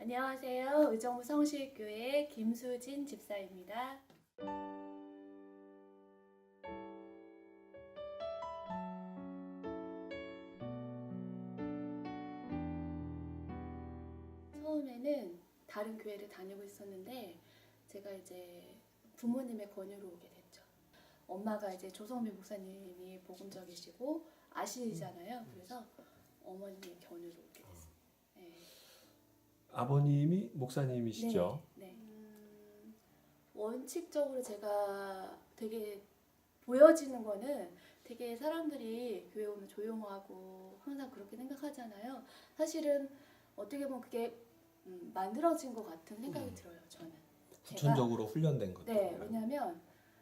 안녕하세요. 의정부 성실교회 김수진 집사입니다. 처음에는 다른 교회를 다니고 있었는데 제가 이제 부모님의 권유로 오게 됐죠. 엄마가 이제 조성민 목사님이 복음적이시고 아시잖아요. 그래서 어머님의 권유로 오게 됐어요. 네. 아버님이 목사님이시죠? 네. 원칙적으로 제가 되게 보여지는 거는 되게 사람들이 교회 오면 조용하고 항상 그렇게 생각하잖아요. 사실은 어떻게 보면 그게 만들어진 것 같은 생각이 들어요. 저는. 후천적으로 훈련된 것들. 네, 왜냐하면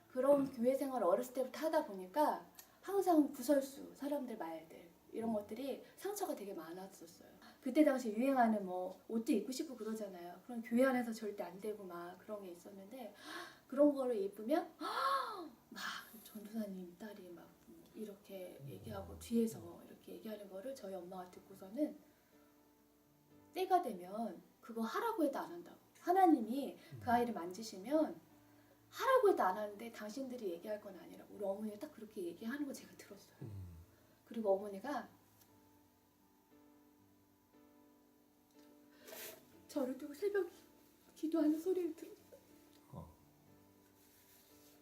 그런 교회 생활을 어렸을 때부터 하다 보니까 항상 구설수, 사람들 말들 이런 것들이 상처가 되게 많았었어요. 그때 당시 유행하는 뭐 옷도 입고 싶고 그러잖아요. 그런 교회 안에서 절대 안 되고 막 그런 게 있었는데 그런 거를 입으면 막 전도사님 딸이 막 이렇게 얘기하고 뒤에서 이렇게 얘기하는 거를 저희 엄마가 듣고서는 때가 되면 그거 하라고 해도 안 한다고. 하나님이 그 아이를 만지시면 하라고 해도 안 하는데 당신들이 얘기할 건 아니라고. 우리 어머니가 딱 그렇게 얘기하는 거 제가 들었어요. 그리고 어머니가 저를 두고 새벽 기도하는 소리를 들었어요.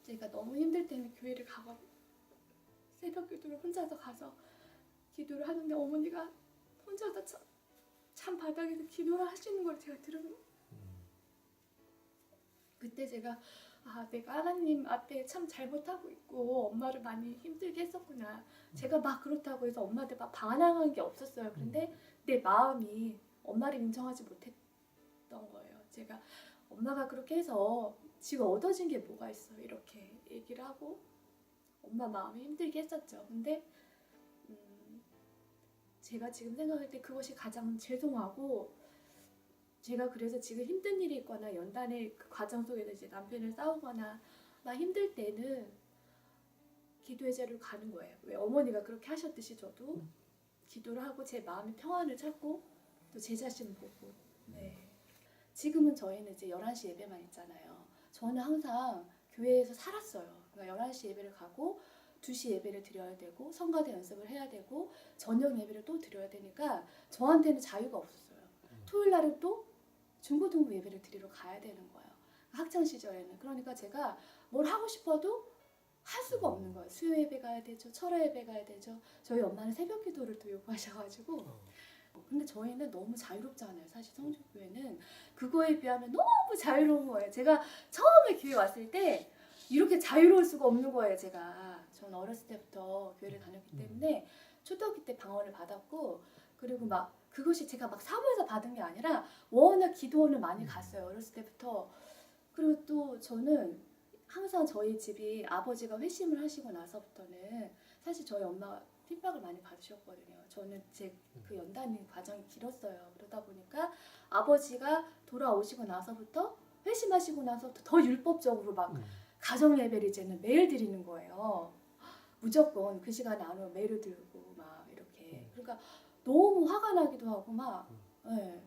제가 너무 힘들 때는 교회를 가고 새벽 기도를 혼자서 가서 기도를 하는데 어머니가 혼자서 참 바닥에서 기도를 하시는 걸 제가 들은 거예요. 그때 제가 내가 하나님 앞에 참 잘못하고 있고 엄마를 많이 힘들게 했었구나. 제가 막 그렇다고 해서 엄마한테 막 반항한 게 없었어요. 그런데 내 마음이 엄마를 인정하지 못했던 거예요. 제가 엄마가 그렇게 해서 지금 얻어진 게 뭐가 있어 이렇게 얘기를 하고 엄마 마음이 힘들게 했었죠. 근데 제가 지금 생각할 때 그것이 가장 죄송하고 제가 그래서 지금 힘든 일이 있거나 연단의 그 과정 속에서 이제 남편을 싸우거나 막 힘들 때는 기도의 자리로 가는 거예요. 왜 어머니가 그렇게 하셨듯이 저도 기도를 하고 제 마음의 평안을 찾고 또 제 자신을 보고. 네. 지금은 저희는 이제 11시 예배만 있잖아요. 저는 항상 교회에서 살았어요. 그러니까 11시 예배를 가고 2시 예배를 드려야 되고 성가대 연습을 해야 되고 저녁 예배를 또 드려야 되니까 저한테는 자유가 없었어요. 토요일 날은 또 중고등부 예배를 드리러 가야 되는 거예요. 학창 시절에는. 그러니까 제가 뭘 하고 싶어도 할 수가 없는 거예요. 수요 예배 가야 되죠. 철야 예배 가야 되죠. 저희 엄마는 새벽 기도를 또 요구하셔가지고 근데 저희는 너무 자유롭잖아요. 사실 성주교회는 그거에 비하면 너무 자유로운 거예요. 제가 처음에 교회 왔을 때 이렇게 자유로울 수가 없는 거예요. 전 어렸을 때부터 교회를 다녔기 때문에 초등학교 때 방언을 받았고 그리고 막 그것이 제가 막 사모해서 받은 게 아니라 워낙 기도원을 많이 갔어요. 어렸을 때부터. 그리고 또 저는 항상 저희 집이 아버지가 회심을 하시고 나서부터는 사실 저희 엄마가 핍박을 많이 받으셨거든요. 저는 제 그 연단의 과정이 길었어요. 그러다 보니까 아버지가 돌아오시고 나서부터 회심하시고 나서부터 더 율법적으로 막 가정 예배를 이제는 매일 드리는 거예요. 무조건 그 시간에 안 오면 매일 들고 막 이렇게. 그러니까 너무 화가 나기도 하고 막. 네.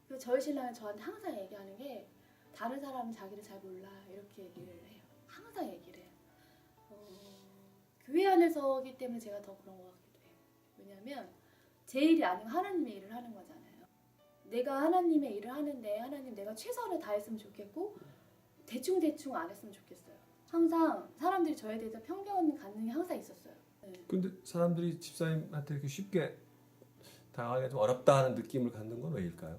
그래서 저희 신랑은 저한테 항상 얘기하는 게 다른 사람은 자기를 잘 몰라 이렇게 얘기를 해요. 항상 얘기를 해요. 교회 안에서기 때문에 제가 더 그런 것 같기도 해요. 왜냐하면 제 일이 아니고 하나님의 일을 하는 거잖아요. 내가 하나님의 일을 하는데 하나님 내가 최선을 다했으면 좋겠고 대충 안 했으면 좋겠어요. 항상 사람들이 저에 대해서 편견 갖는 게 항상 있었어요. 네. 근데 사람들이 집사님한테 이렇게 쉽게 당하기가 좀 어렵다는 느낌을 갖는 건 왜일까요?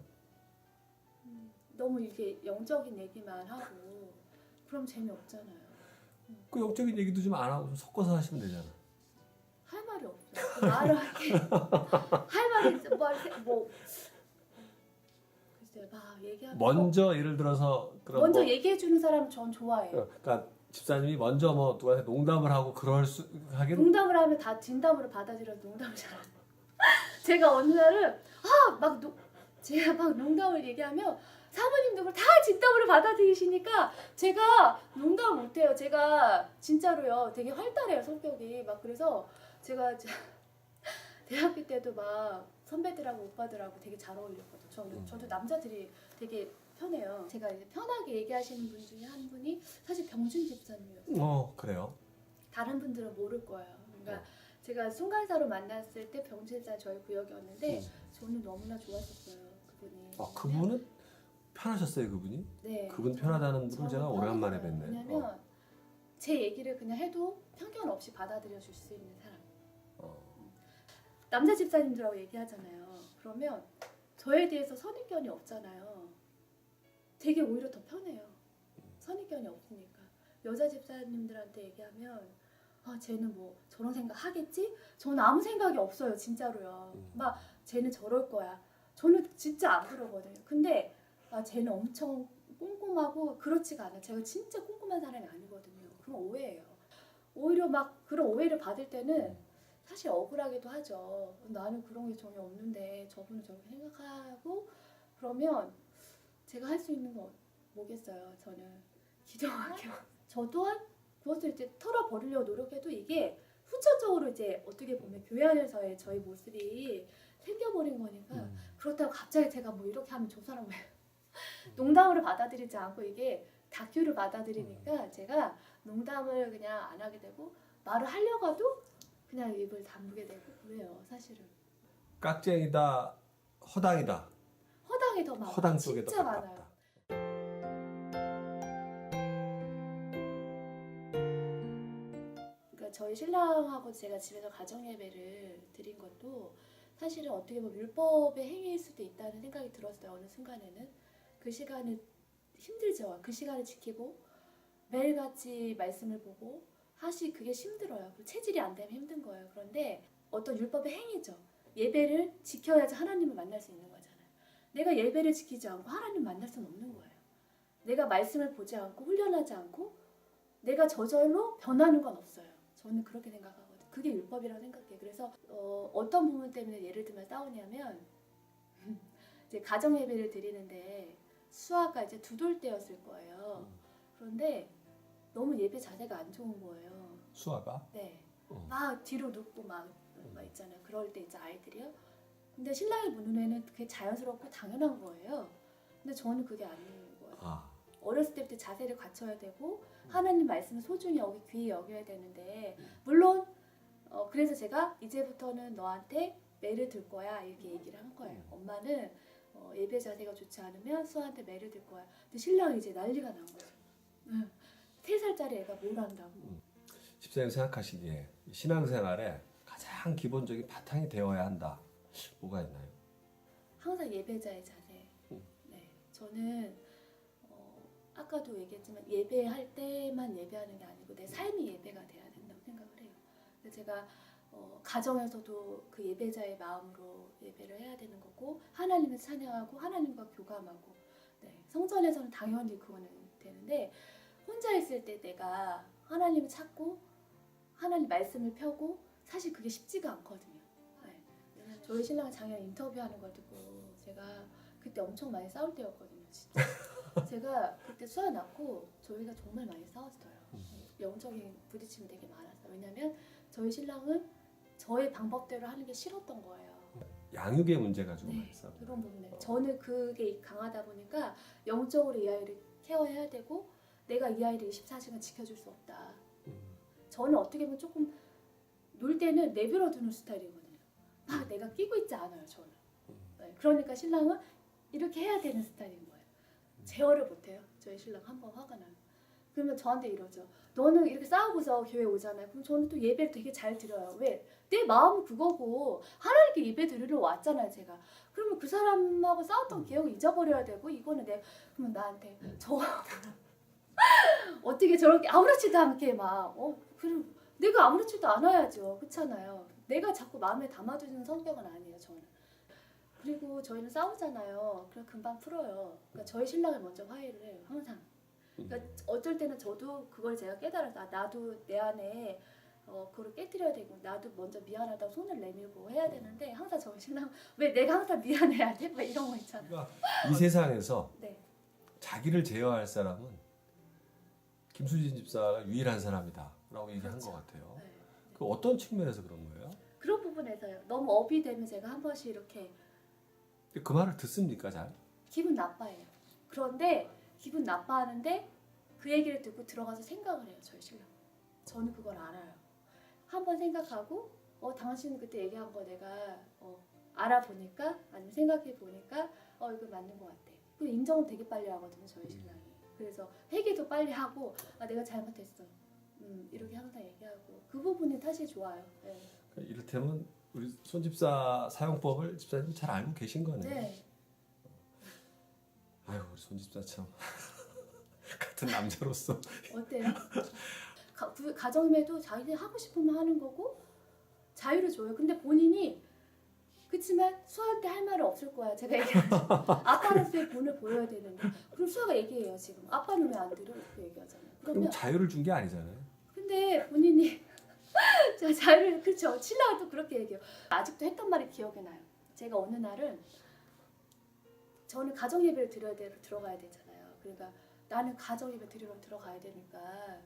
너무 이게 영적인 얘기만 하고 그럼 재미없잖아요. 그 영적인 얘기도 좀 안 하고 좀 섞어서 하시면 되잖아. 할 말이 없어요. 말을 할게 할 말이 뭐 글쎄요. 막 얘기하면 먼저 예를 들어서 그런 먼저 얘기해 주는 사람 전 좋아해요. 그러니까 집사님이 먼저 뭐 누구한테 농담을 하고 그럴 수 하긴 농담을 하면 다 진담으로 받아들여서 농담을 잘 안 해요. 제가 어느 날은 제가 막 농담을 얘기하면 사모님도 그걸 다 진담으로 받아들이시니까 제가 농담을 못해요. 제가 진짜로요 되게 활달해요 성격이. 막 그래서 제가 대학교 때도 막 선배들하고 오빠들하고 되게 잘 어울렸거든요. 저도 남자들이 되게 편해요. 제가 이제 편하게 얘기하시는 분 중에 한 분이 사실 병준 집사님이었어요. 그래요? 다른 분들은 모를 거예요. 그러니까 제가 순간사로 만났을 때 병준 집사 저희 구역이었는데 저는 너무나 좋았었어요. 그분이. 그분은 편하셨어요, 그분이? 네. 그분 편하다는 분을 제가 오랜만에 뵀네. 왜냐면 제 얘기를 그냥 해도 편견 없이 받아들여 줄 수 있는 사람. 남자 집사님들하고 얘기하잖아요. 그러면 저에 대해서 선입견이 없잖아요. 되게 오히려 더 편해요. 선입견이 없으니까. 여자 집사님들한테 얘기하면 쟤는 뭐 저런 생각 하겠지? 저는 아무 생각이 없어요. 진짜로요. 막 쟤는 저럴 거야. 저는 진짜 안 그러거든요. 근데 쟤는 엄청 꼼꼼하고 그렇지가 않아요. 제가 진짜 꼼꼼한 사람이 아니거든요. 그럼 오해예요. 오히려 막 그런 오해를 받을 때는 사실 억울하기도 하죠. 나는 그런 게 전혀 없는데 저분은 저렇게 생각하고 그러면 제가 할 수 있는 거 뭐겠어요. 저는 기도하게요. 저 또한 그것을 이제 털어버리려고 노력해도 이게 후천적으로 이제 어떻게 보면 교회 안에서의 저희 모습이 생겨버린 거니까 그렇다고 갑자기 제가 뭐 이렇게 하면 저 사람 왜 농담으로 받아들이지 않고 이게 다큐를 받아들이니까 제가 농담을 그냥 안 하게 되고 말을 하려고 해도 그냥 입을 다물게 되고 그래요. 사실은 깍쟁이다, 허당이다. 허당이 더 많아요. 허당 쪽에 더 진짜 가깝다. 많아요. 그러니까 저희 신랑하고 제가 집에서 가정 예배를 드린 것도 사실은 어떻게 보면 율법의 행위일 수도 있다는 생각이 들었어요. 어느 순간에는 그 시간을 힘들죠. 그 시간을 지키고 매일같이 말씀을 보고 사실 그게 힘들어요. 체질이 안 되면 힘든 거예요. 그런데 어떤 율법의 행위죠. 예배를 지켜야지 하나님을 만날 수 있는 거잖아요. 내가 예배를 지키지 않고 하나님 만날 수는 없는 거예요. 내가 말씀을 보지 않고 훈련하지 않고 내가 저절로 변하는 건 없어요. 저는 그렇게 생각하거든요. 그게 율법이라고 생각해요. 그래서 어떤 부분 때문에 예를 들면 싸우냐면 이제 가정 예배를 드리는데 수아가 이제 두 돌 때였을 거예요. 그런데 너무 예배 자세가 안 좋은 거예요. 수아가? 네. 막 뒤로 눕고 막 있잖아요. 그럴 때 이제 아이들이요. 근데 신랑이 보는 눈에는 그게 자연스럽고 당연한 거예요. 근데 저는 그게 아닌 거예요. 어렸을 때부터 자세를 갖춰야 되고 하나님 말씀을 소중히 귀히 여겨야 되는데 물론 그래서 제가 이제부터는 너한테 매를 들 거야 이렇게 얘기를 한 거예요. 엄마는 예배 자세가 좋지 않으면 수아한테 매를 들 거야. 근데 신랑이 이제 난리가 난 거죠. 3살짜리 애가 뭘 한다고. 집사님 생각하시기에 신앙생활에 가장 기본적인 바탕이 되어야 한다. 뭐가 있나요? 항상 예배자의 자세. 네, 저는 아까도 얘기했지만 예배할 때만 예배하는 게 아니고 내 삶이 예배가 돼야 된다고 생각을 해요. 그래서 제가 가정에서도 그 예배자의 마음으로 예배를 해야 되는 거고 하나님을 찬양하고 하나님과 교감하고 성전에서는 당연히 그거는 되는데 혼자 있을 때 내가 하나님을 찾고 하나님 말씀을 펴고 사실 그게 쉽지가 않거든요. 저희 신랑 작년 인터뷰하는 걸 듣고 제가 그때 엄청 많이 싸울 때였거든요. 진짜. 제가 그때 수아 낳고 저희가 정말 많이 싸웠어요. 영적인 부딪힘이 되게 많았어요. 왜냐하면 저희 신랑은 저의 방법대로 하는 게 싫었던 거예요. 양육의 문제 가지고 많이 싸워요. 그런 부분에 저는 그게 강하다 보니까 영적으로 이 아이를 케어해야 되고 내가 이 아이를 24시간 지켜줄 수 없다. 저는 어떻게 보면 조금 놀 때는 내버려 두는 스타일이거든요. 막 내가 끼고 있지 않아요. 저는. 그러니까 신랑은 이렇게 해야 되는 스타일인 거예요. 제어를 못해요. 저희 신랑 한번 화가 나면. 그러면 저한테 이러죠. 너는 이렇게 싸우고서 교회 오잖아요. 그럼 저는 또 예배를 되게 잘 드려요. 왜? 내 마음은 그거고 하나님께 예배 드리러 왔잖아요. 제가. 그러면 그 사람하고 싸웠던 기억을 잊어버려야 되고 이거는 그러면 나한테 저 어떻게 저렇게 아무렇지도 않게 막 그럼 내가 아무렇지도 않아야죠. 그렇잖아요. 내가 자꾸 마음에 담아두는 성격은 아니에요. 저는. 그리고 저희는 싸우잖아요. 그럼 금방 풀어요. 그러니까 저희 신랑을 먼저 화해를 해요. 항상. 그러니까 어쩔 때는 저도 그걸 제가 깨달아서 나도 내 안에 그걸 깨뜨려야 되고 나도 먼저 미안하다고 손을 내밀고 해야 되는데 항상 저희 신랑 왜 내가 항상 미안해야 돼? 막 이런 거 있잖아요. 그러니까 이 세상에서 네. 자기를 제어할 사람은 김수진 집사가 유일한 사람이다 라고 얘기한 것 같아요. 네. 그 어떤 측면에서 그런 거예요? 그런 부분에서요. 너무 업이 되면 제가 한 번씩 이렇게 그 말을 듣습니까 잘? 기분 나빠해요. 그런데 기분 나빠하는데 그 얘기를 듣고 들어가서 생각을 해요. 저희 신랑. 저는 그걸 알아요. 한번 생각하고 당신 그때 얘기한 거 내가 알아보니까 아니면 생각해 보니까 이거 맞는 것 같아. 그 인정은 되게 빨리 하거든요. 저희 신랑이. 그래서 회개도 빨리 하고 내가 잘못했어. 이렇게 항상 얘기하고 그 부분이 사실 좋아요. 네. 이를테면 우리 손집사 사용법을 집사님 잘 알고 계신 거네요. 네. 아유 우리 손집사 참 같은 남자로서 어때요? 가정임에도 자기들 하고 싶으면 하는 거고 자유를 줘요. 근데 본인이 그렇지만 수아한테 할 말은 없을 거야. 제가 얘기하죠. 아빠는 왜 본을 보여야 되는데 그럼 수아가 얘기해요. 지금 아빠는 왜 안 들어? 이렇게 얘기하잖아요. 그럼 그러면 자유를 준 게 아니잖아요. 근데 본인이 자유를 그렇죠. 신랑은 또 그렇게 얘기해요. 아직도 했던 말이 기억이 나요. 제가 어느 날은 저는 가정 예배를 드려야 들어가야 되잖아요. 그러니까 나는 가정 예배 드리러 들어가야 되니까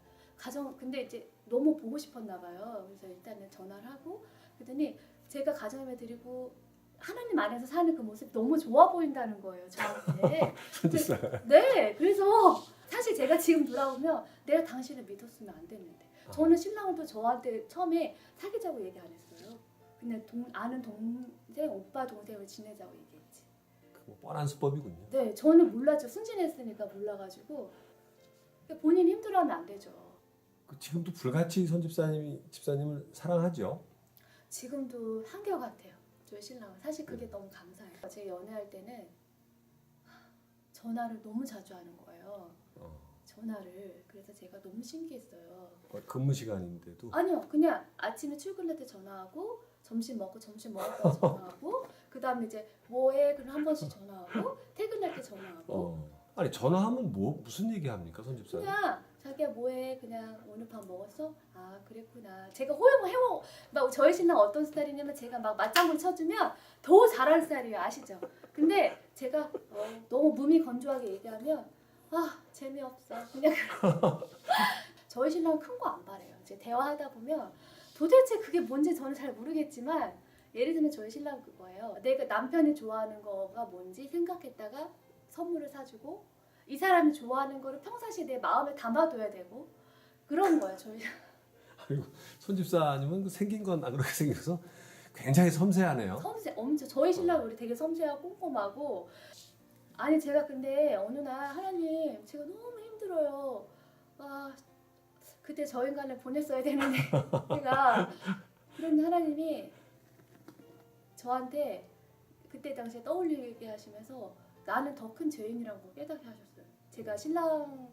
근데 이제 너무 보고 싶었나 봐요. 그래서 일단은 전화를 하고 그랬더니 제가 가정 예배 드리고 하나님 안에서 사는 그 모습이 너무 좋아 보인다는 거예요. 저한테. 손집사가. 네. 그래서 사실 제가 지금 돌아보면 내가 당신을 믿었으면 안 됐는데 저는 신랑은 또 저한테 처음에 사귀자고 얘기 안 했어요. 그냥 아는 동생, 오빠 동생을 지내자고 얘기했지. 뭐 뻔한 수법이군요. 네, 저는 몰랐죠. 순진했으니까 몰라가지고 본인 힘들어하면 안 되죠. 지금도 불같이 집사님을 사랑하죠. 지금도 한결같아요. 저희 신랑은 사실 그게 너무 감사해요. 제가 연애할 때는 전화를 너무 자주 하는 거예요. 전화를. 그래서 제가 너무 신기했어요. 근무 시간인데도. 아니요, 그냥 아침에 출근할 때 전화하고 점심 먹고 점심 먹었다 전화하고 그 다음에 이제 뭐해? 그럼 한 번씩 전화하고 퇴근할 때 전화하고. 아니 전화하면 무슨 얘기 합니까 손집사님? 그냥 자기야 뭐해? 그냥 오늘 밥 먹었어? 아 그랬구나. 제가 호응을 해요. 막 저희 신랑 어떤 스타일이냐면 제가 막 맞장구 쳐주면 더 잘하는 스타일이에요. 아시죠? 근데 제가 너무 몸이 건조하게 얘기하면 재미없어. 그냥 저희 신랑은 큰 거 안 바래요. 이제 대화하다 보면 도대체 그게 뭔지 저는 잘 모르겠지만 예를 들면 저희 신랑은 그거예요. 내가 남편이 좋아하는 거가 뭔지 생각했다가 선물을 사주고 이 사람이 좋아하는 거를 평상시에 내 마음에 담아둬야 되고 그런 거예요. 저희 그리고 손집사님은 생긴 건 안 그렇게 생겨서 굉장히 섬세하네요. 엄청 저희 신랑 우리 되게 섬세하고 꼼꼼하고 아니 제가 근데 어느 날 하나님 제가 너무 힘들어요. 그때 저 인간을 보냈어야 되는데 제가 그런데 하나님이 저한테 그때 당시에 떠올리게 하시면서 나는 더 큰 죄인이라는 걸 깨닫게 하셨어요. 제가 신랑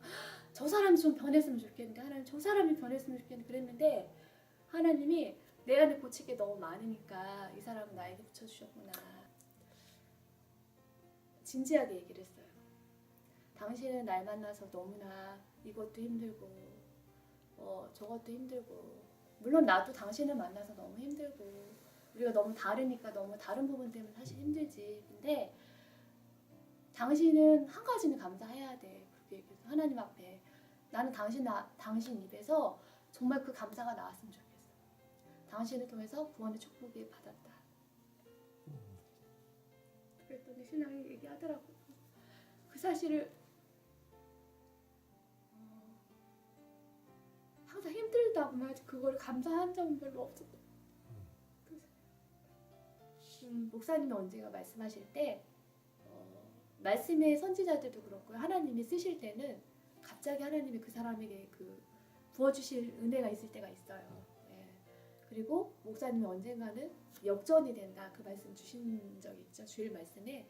저 사람이 좀 변했으면 좋겠는데 하나님 저 사람이 변했으면 좋겠는데 그랬는데 하나님이 내 안에 고칠 게 너무 많으니까 이 사람은 나에게 붙여주셨구나. 진지하게 얘기를 했어요. 당신은 날 만나서 너무나 이것도 힘들고 저것도 힘들고 물론 나도 당신을 만나서 너무 힘들고 우리가 너무 다르니까 너무 다른 부분 때문에 사실 힘들지. 근데 당신은 한 가지는 감사해야 돼. 그렇게 얘기해서 하나님 앞에 나는 당신 입에서 정말 그 감사가 나왔으면 좋겠어. 당신을 통해서 구원의 축복이 받았다. 그랬더니 신랑이 얘기하더라고요. 그 사실을 항상 힘들다 보면 그걸 감사한 점은 별로 없었고 목사님이 언젠가 말씀하실 때 말씀의 선지자들도 그렇고요. 하나님이 쓰실 때는 갑자기 하나님이 그 사람에게 그 부어주실 은혜가 있을 때가 있어요. 네. 그리고 목사님이 언젠가는 역전이 된다. 그 말씀 주신 적이 있죠. 주일 말씀에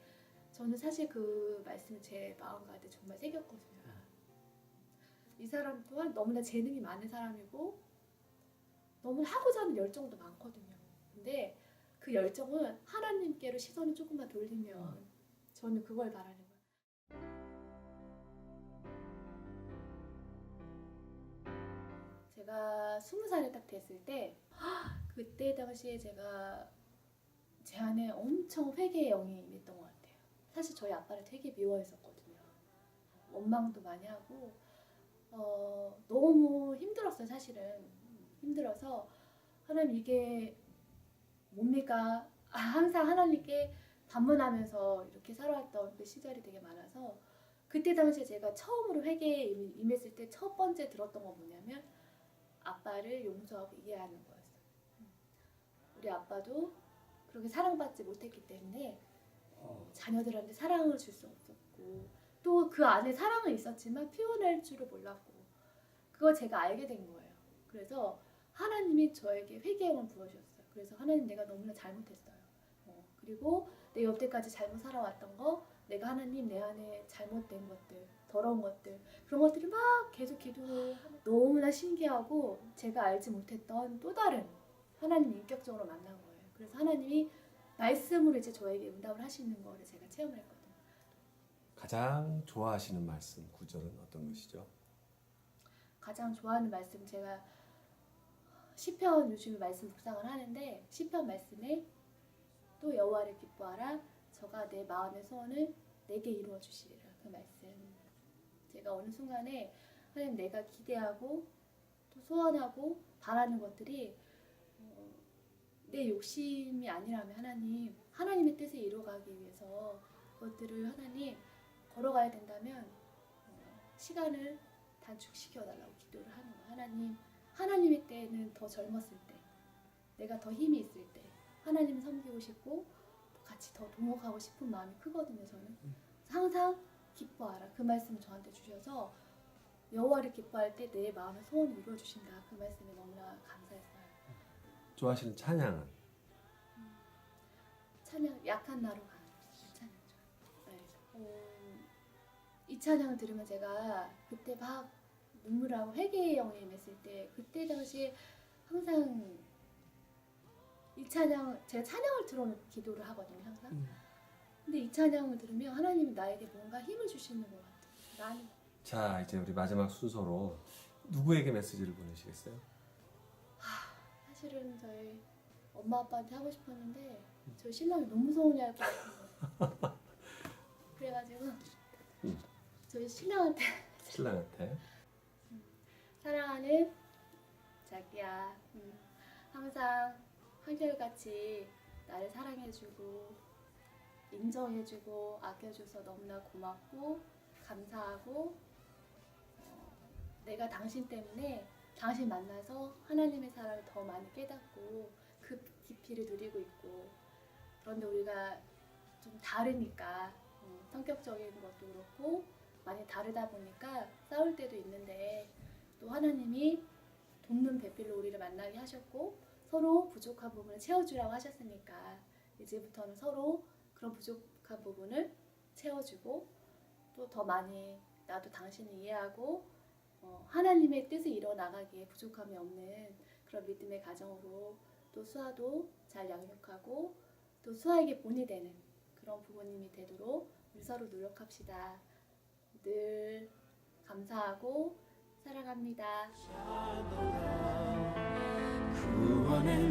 저는 사실 그 말씀을 제 마음 가운데 정말 새겼거든요. 이 사람 또한 너무나 재능이 많은 사람이고 너무 하고자 하는 열정도 많거든요. 근데 그 열정은 하나님께로 시선을 조금만 돌리면 저는 그걸 바라는 거예요. 제가 20살에 딱 됐을 때 그때 당시에 제가 제 안에 엄청 회개의 영이 임했던 것 같아요. 사실 저희 아빠를 되게 미워했었거든요. 원망도 많이 하고 너무 힘들었어요. 사실은 힘들어서 하나님 이게 뭡니까? 항상 하나님께 반문하면서 이렇게 살아왔던 그 시절이 되게 많아서 그때 당시에 제가 처음으로 회개에 임했을 때 첫 번째 들었던 건 뭐냐면 아빠를 용서하고 이해하는 거였어요. 우리 아빠도 그렇게 사랑받지 못했기 때문에 자녀들한테 사랑을 줄 수 없었고 또 그 안에 사랑은 있었지만 표현할 줄을 몰랐고 그걸 제가 알게 된 거예요. 그래서 하나님이 저에게 회개형을 부어주셨어요. 그래서 하나님 내가 너무나 잘못했어요. 그리고 내 여태까지 잘못 살아왔던 거 내가 하나님 내 안에 잘못된 것들 더러운 것들 그런 것들이 막 계속 기도를 하면 너무나 신기하고 제가 알지 못했던 또 다른 하나님 인격적으로 만난 거예요. 그래서 하나님이 말씀으로 이제 저에게 응답을 하시는 거를 제가 체험을 했거든요. 가장 좋아하시는 말씀 구절은 어떤 것이죠? 가장 좋아하는 말씀 제가 시편 요즘에 말씀 묵상을 하는데 시편 말씀에 또 여호와를 기뻐하라 저가 내 마음의 소원을 내게 이루어 주시리라 그 말씀 제가 어느 순간에 하나님 내가 기대하고 또 소원하고 바라는 것들이 내 욕심이 아니라면 하나님의 뜻을 이루어가기 위해서 그것들을 하나님 걸어가야 된다면 시간을 단축시켜 달라고 기도를 하는 거예요. 하나님의 때는 더 젊었을 때 내가 더 힘이 있을 때 하나님 섬기고 싶고 같이 더 동역하고 싶은 마음이 크거든요. 저는 항상 기뻐하라 그 말씀을 저한테 주셔서 여호와를 기뻐할 때 내 마음의 소원을 이루어 주신다 그 말씀에 너무나 감사했어요. 좋아하시는 찬양은? 찬양 약한 나로 가는 찬양 좋아요. 네. 이 찬양을 들으면 제가 그때 막 눈물하고 회개의 영에 임했을 때 그때 당시에 항상 이 찬양 제가 찬양을 틀어놓고 기도를 하거든요 항상. 근데 이 찬양을 들으면 하나님이 나에게 뭔가 힘을 주시는 것 같아요. 자 이제 우리 마지막 순서로 누구에게 메시지를 보내시겠어요? 사실은 저희 엄마 아빠한테 하고 싶었는데 저희 신랑이 너무 서운해할 것 같은 거예요. 그래가지고 저희 신랑한테 사랑하는 자기야 항상 한결같이 나를 사랑해주고 인정해주고 아껴줘서 너무나 고맙고 감사하고 내가 당신 때문에 당신 만나서 하나님의 사랑을 더 많이 깨닫고 그 깊이를 누리고 있고 그런데 우리가 좀 다르니까 성격적인 것도 그렇고 많이 다르다 보니까 싸울 때도 있는데 또 하나님이 돕는 배필로 우리를 만나게 하셨고 서로 부족한 부분을 채워주라고 하셨으니까 이제부터는 서로 그런 부족한 부분을 채워주고 또 더 많이 나도 당신을 이해하고 하나님의 뜻을 이뤄나가기에 부족함이 없는 그런 믿음의 가정으로 또 수아도 잘 양육하고 또 수아에게 본이 되는 그런 부모님이 되도록 우리 서로 노력합시다. 늘 감사하고 사랑합니다. 구원의